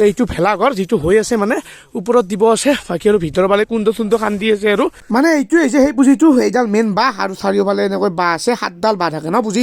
এইটো ভেলাঘৰ যিটো হৈ আছে মানে ওপৰত দিব আছে বাকী আৰু ভিতৰৰ ফালে কুণ্ড চুণ্ড খান্দি আছে আৰু মানে এইটো হৈছে সেই পুঁজিটো এইডাল মেইন বাঁহ আৰু চাৰিওফালে এনেকৈ বাঁহ আছে 7ডাল বাঁহ থাকে ন পুঁজি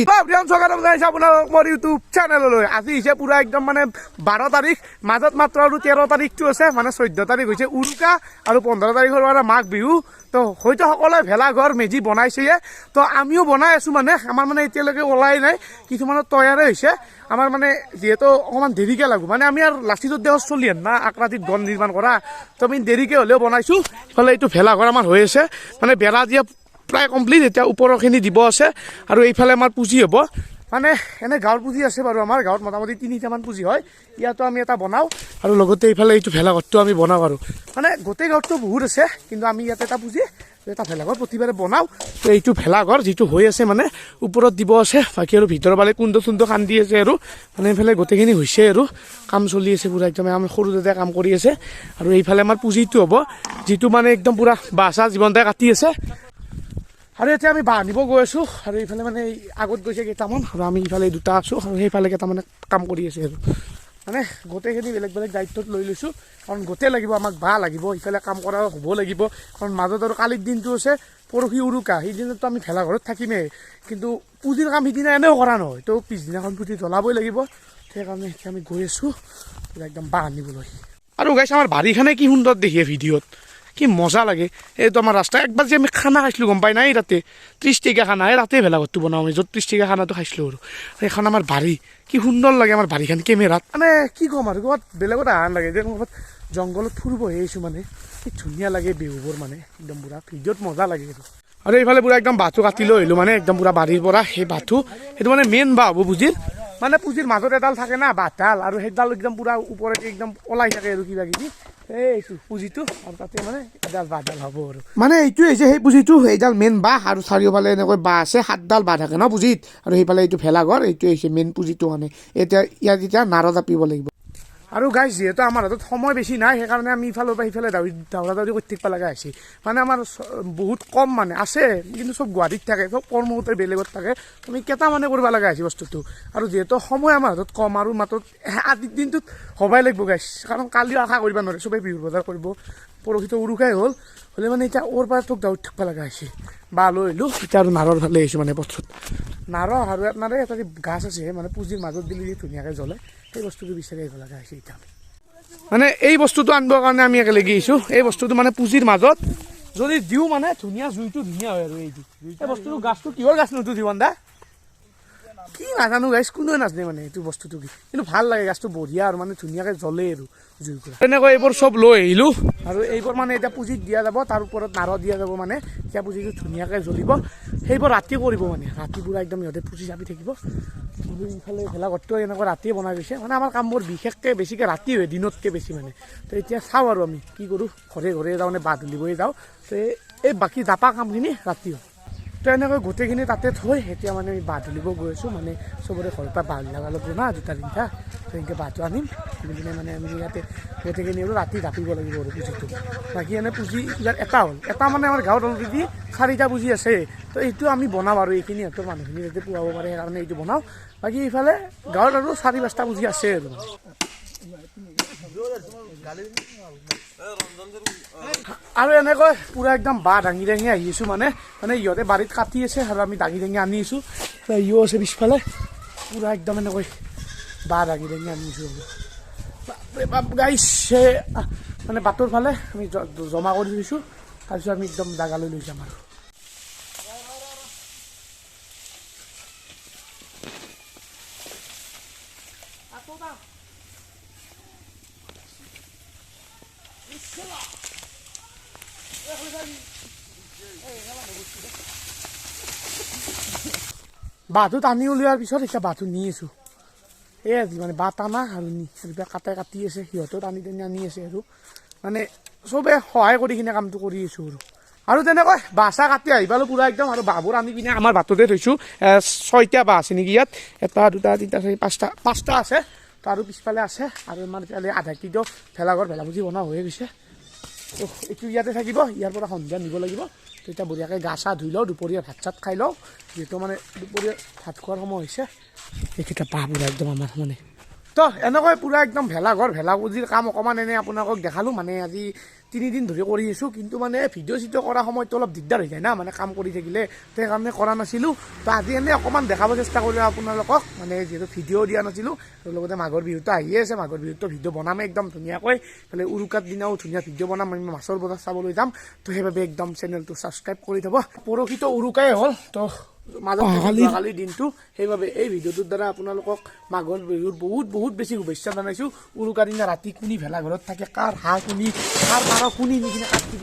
আপোনালোক মোৰ ইউটিউব চেনেললৈ আজি হৈছে পুৰা একদম মানে 12 তাৰিখ মাজত মাত্ৰ আৰু 13 তাৰিখটো আছে মানে 14 তাৰিখ হৈছে উৰুকা আৰু 15 তাৰিখৰ পৰা মাঘ বিহু তো হয়তো সকলোৱে ভেলাঘৰ মেজি বনাইছেয়ে তো আমিও বনাই আছোঁ মানে আমাৰ মানে এতিয়ালৈকে ওলাই নাই কিছুমানৰ তৈয়াৰে হৈছে আমাৰ মানে যিহেতু অকণমান দেৰিকৈ লাগো মানে আমি আৰু লাচিতৰ দেহত চলি না আকৰাতিত গণ নিৰ্মাণ কৰা তো আমি দেৰিকৈ হ'লেও বনাইছোঁ ইফালে এইটো ভেলাঘৰ আমাৰ হৈ আছে মানে বেৰা দিয়া প্ৰায় কমপ্লিট এতিয়া ওপৰৰখিনি দিব আছে আৰু এইফালে আমাৰ পুঁজি হ'ব মানে এনে গাঁৱৰ পুঁজি আছে বাৰু আমাৰ গাঁৱত মোটামুটি 3টামান পুঁজি হয় ইয়াতো আমি এটা বনাওঁ আৰু লগতে এইফালে এইটো ভেলাঘৰটো আমি বনাওঁ আৰু মানে গোটেই গাঁৱততো বহুত আছে কিন্তু আমি ইয়াতে এটা পুঁজি এটা ভেলাঘৰ প্ৰতিবাৰে বনাওঁ তো এইটো ভেলাঘৰ যিটো হৈ আছে মানে ওপৰত দিব আছে বাকী আৰু ভিতৰৰ ফালে কুণ্ড চুণ্ড খান্দি আছে আৰু মানে এইফালে গোটেইখিনি হৈছে আৰু কাম চলি আছে পুৰা একদম আমি সৰু দাদাই কাম কৰি আছে আৰু এইফালে আমাৰ পুঁজিটো হ'ব যিটো মানে একদম পুৰা বাঁহ চাহ জীৱনদাই কাটি আছে আৰু এতিয়া আমি বাঁহ নিব গৈ আছোঁ আৰু এইফালে মানে আগত গৈছে কেইটামান আৰু আমি ইফালে দুটা আছোঁ আৰু সেইফালে কেইটামানে কাম কৰি আছে আৰু মানে গোটেইখিনি বেলেগ বেলেগ দায়িত্বত লৈ লৈছোঁ কাৰণ গোটেই লাগিব আমাক বাঁহ লাগিব ইফালে কাম কৰা হ'ব লাগিব কাৰণ মাজত আৰু কালিৰ দিনটো আছে পৰহি উৰুকা সেইদিনতো আমি ভেলাঘৰত থাকিমেই কিন্তু পুঁজিৰ কাম সিদিনা এনেও কৰা নহয় তো পিছদিনাখন পুঁজি জ্বলাবই লাগিব সেইকাৰণে এতিয়া আমি গৈ আছোঁ একদম বাঁহ আনিবলৈ আৰু গাইছ আমাৰ বাৰীখনে কি সুন্দৰ দেখিয়ে ভিডিঅ'ত কি মজা লাগে এইটো আমাৰ ৰাস্তা একবাৰ যে আমি খানা খাইছিলোঁ গম পাই নাই তাতে 30 টকীয়া খানা তাতে ভেলাঘৰটো বনাওঁ আমি য'ত 30 টকীয়া খানাটো খাইছিলোঁ আৰু সেইখন আমাৰ বাৰী কি সুন্দৰ লাগে আমাৰ বাৰীখন কেমেৰাত মানে কি ক'ম আৰু ক'ৰবাত বেলেগত আহান লাগে যে ক'ৰবাত জংঘলত ফুৰিব আহিছোঁ মানে কি ধুনীয়া লাগে বিহুবোৰ মানে একদম পুৰা ভিডিঅ'ত মজা লাগে আৰু এইফালে পুৰা একদম বাঁহটো কাটি লৈ আহিলোঁ মানে একদম পুৰা বাৰীৰ পৰা সেই বাঁহটো সেইটো মানে মেইন বাঁহ হ'ব পুঁজিৰ মানে পুঁজিৰ মাজত এডাল থাকে না বাঁহডাল আৰু সেইডাল একদম পুৰা ওপৰতে একদম ওলাই থাকে আৰু কিবা কিবি এইটো পুঁজিটো আৰু তাতে মানে এডাল বাঁহডাল হ'ব আৰু মানে এইটো হৈছে সেই পুঁজিটো এইডাল মেইন বাঁহ আৰু চাৰিওফালে এনেকৈ বাঁহ আছে 7ডাল বাঁহ থাকে ন পুঁজিত আৰু সেইফালে এইটো ভেলাঘৰ এইটো হৈছে মেইন পুঁজিটো মানে এতিয়া ইয়াত এতিয়া নাৰ জাপিব লাগিব আৰু গাইজ যিহেতু আমাৰ হাতত সময় বেছি নাই সেইকাৰণে আমি ইফালৰ পৰা সিফালে দাউৰা দাউৰি কৰি থাকিব লগা হৈছে মানে আমাৰ বহুত কম মানে আছে কিন্তু চব গুৱাহাটীত থাকে চব কৰ্মসূত্ৰে বেলেগত থাকে আমি কেইটামানে কৰিব লগা হৈছে বস্তুটো আৰু যিহেতু সময় আমাৰ হাতত কম আৰু মাত্ৰ আজিৰ দিনটোত হ'বই লাগিব গাইজ কাৰণ কালিও আশা কৰিব নোৱাৰে চবেই বিহুৰ বজাৰ কৰিব পৰহিটো উৰুকাই হ'ল হ'লে মানে এতিয়া ওৰ পৰা তোক দাউৰি থাকিব লগা হৈছে বা লৈ আহিলোঁ এতিয়া আৰু নাৰৰ ফালে আহিছোঁ মানে পথত নাৰ আৰু নাৰে এটা গাছ আছে মানে পুঁজিৰ মাজত দিলে ধুনীয়াকৈ জ্বলে সেই বস্তুটো বিচাৰি আহিব লগা হৈছে এতিয়া মানে এই বস্তুটো আনিবৰ কাৰণে আমি একেলগে আহিছোঁ এই বস্তুটো মানে পুঁজিৰ মাজত যদি দিওঁ মানে ধুনীয়া জুইটো ধুনীয়া হয় আৰু এইটো এই বস্তুটো গাছটো কিহৰ গাছ নুঠো জীৱনদা কি নাজানো গাছ কোনোৱে নাজানে মানে এইটো বস্তুটো কি কিন্তু ভাল লাগে গাছটো বঢ়িয়া আৰু মানে ধুনীয়াকৈ জ্বলে আৰু জুই কৰা তেনেকৈ এইবোৰ চব লৈ আহিলোঁ আৰু এইবোৰ মানে এতিয়া পুঁজিত দিয়া যাব তাৰ ওপৰত নাৰ দিয়া যাব মানে এতিয়া পুঁজিটো ধুনীয়াকৈ জ্বলিব সেইবোৰ ৰাতি কৰিব মানে ৰাতি পুৰা একদম সিহঁতে পুঁজি চাপি থাকিব ইফালে ভেলাঘৰটো এনেকৈ ৰাতিয়ে বনাই গৈছে মানে আমাৰ কামবোৰ বিশেষকৈ বেছিকৈ ৰাতি হয় দিনতকৈ বেছি মানে তো এতিয়া চাওঁ আৰু আমি কি কৰোঁ ঘৰে ঘৰে যাওঁ মানে বাঁহ তুলিবই যাওঁ তো এই বাকী জাপা কামখিনি ৰাতি হয় তো এনেকৈ গোটেইখিনি তাতে থৈ এতিয়া মানে আমি বাঁহ তুলিব গৈ আছোঁ মানে চবৰে ঘৰৰ পৰা বাঁহ লগা লাগিব না 2-3টা তো এনেকৈ বাঁহটো আনিম আনি কিনে মানে আমি ইয়াতে গোটেইখিনি আৰু ৰাতি জাপিব লাগিব আৰু পুঁজিটো বাকী এনে পুঁজি ইয়াত এটা হ'ল এটা মানে আমাৰ গাঁৱত অলৰেডি 4টা পুঁজি আছে তো এইটো আমি বনাওঁ আৰু এইখিনি সিহঁতৰ মানুহখিনি যাতে পুৱাব পাৰে সেইকাৰণে এইটো বনাওঁ বাকী ইফালে গাঁৱত আৰু 4-5টা পুঁজি আছে আৰু আৰু এনেকৈ পুৰা একদম বাঁহ দাঙি দাঙি আহি আছোঁ মানে ইহঁতে বাৰীত কাটি আছে আৰু আমি দাঙি দাঙি আনি আছোঁ ইও আছে পিছফালে পুৰা একদম এনেকৈ বাঁহ দাঙি দাঙি আনিছোঁ গাইছে মানে বাটৰ ফালে আমি জমা কৰি দিছোঁ তাৰপিছত আমি একদম জাগালৈ লৈ যাম আৰু বাঁহটো টানি উলিওৱাৰ পিছত এতিয়া বাঁহটো নি আছোঁ এই আজি মানে বাঁহ টানা আৰু কাটি আছে সিহঁতেও টানি টানি আনি আছে আৰু মানে চবে সহায় কৰি কিনে কামটো কৰি আছোঁ আৰু তেনেকৈ বাঁহ চাহ কাটি আহি পালোঁ পুৰা একদম আৰু বাঁহবোৰ আনি কিনে আমাৰ বাটতে থৈছোঁ 6টা বাঁহ আছে নেকি ইয়াত 1 2 3 4 5টা আছে তো আৰু পিছফালে আছে আৰু আমাৰ আধা কিলো ভেলাপুঁজি বনোৱা হৈ গৈছে তো এইটো ইয়াতে থাকিব ইয়াৰ পৰা সন্ধিয়া নিব লাগিব তো এতিয়া বঢ়িয়াকৈ গা চা ধুই লওঁ দুপৰীয়া ভাত চাত খাই লওঁ যিহেতু মানে দুপৰীয়া ভাত খোৱাৰ সময় হৈছে এইকেইটা বাঁহবোৰ একদম আমাৰ মানে তো তো এনেকৈ পুৰা একদম ভেলাপুজিৰ কাম অকণমান এনে আপোনালোকক দেখালোঁ মানে আজি 3 দিন ধৰি কৰি আছোঁ কিন্তু মানে ভিডিঅ' চিডিঅ' কৰা সময়তো অলপ দিগদাৰ হৈ যায় না মানে কাম কৰি থাকিলে সেইকাৰণে কৰা নাছিলোঁ তো আজি এনেই অকণমান দেখাব চেষ্টা কৰিলোঁ আপোনালোকক মানে যিহেতু ভিডিঅ' দিয়া নাছিলোঁ আৰু লগতে মাঘৰ বিহুটো আহিয়ে আছে মাঘৰ বিহুটো ভিডিঅ' বনামেই একদম ধুনীয়াকৈ এইফালে উৰুকাৰ দিনাও ধুনীয়া ভিডিঅ' বনাম আমি মাছৰ বজাৰ চাবলৈ যাম তো সেইবাবে একদম চেনেলটো ছাবস্ক্ৰাইব কৰি থ'ব পৰহিতো উৰুকাই হ'ল তো কালিৰ দিনটো সেইবাবে এই ভিডিঅ'টোৰ দ্বাৰা আপোনালোকক মাঘৰ বিহুৰ বহুত বেছি শুভেচ্ছা জনাইছোঁ উৰুকাৰ দিনা ৰাতি কোনি ভেলাঘৰত থাকে কাৰ হাঁহ কোনি কাৰ পাৰ কোনি নিকিনে কাটি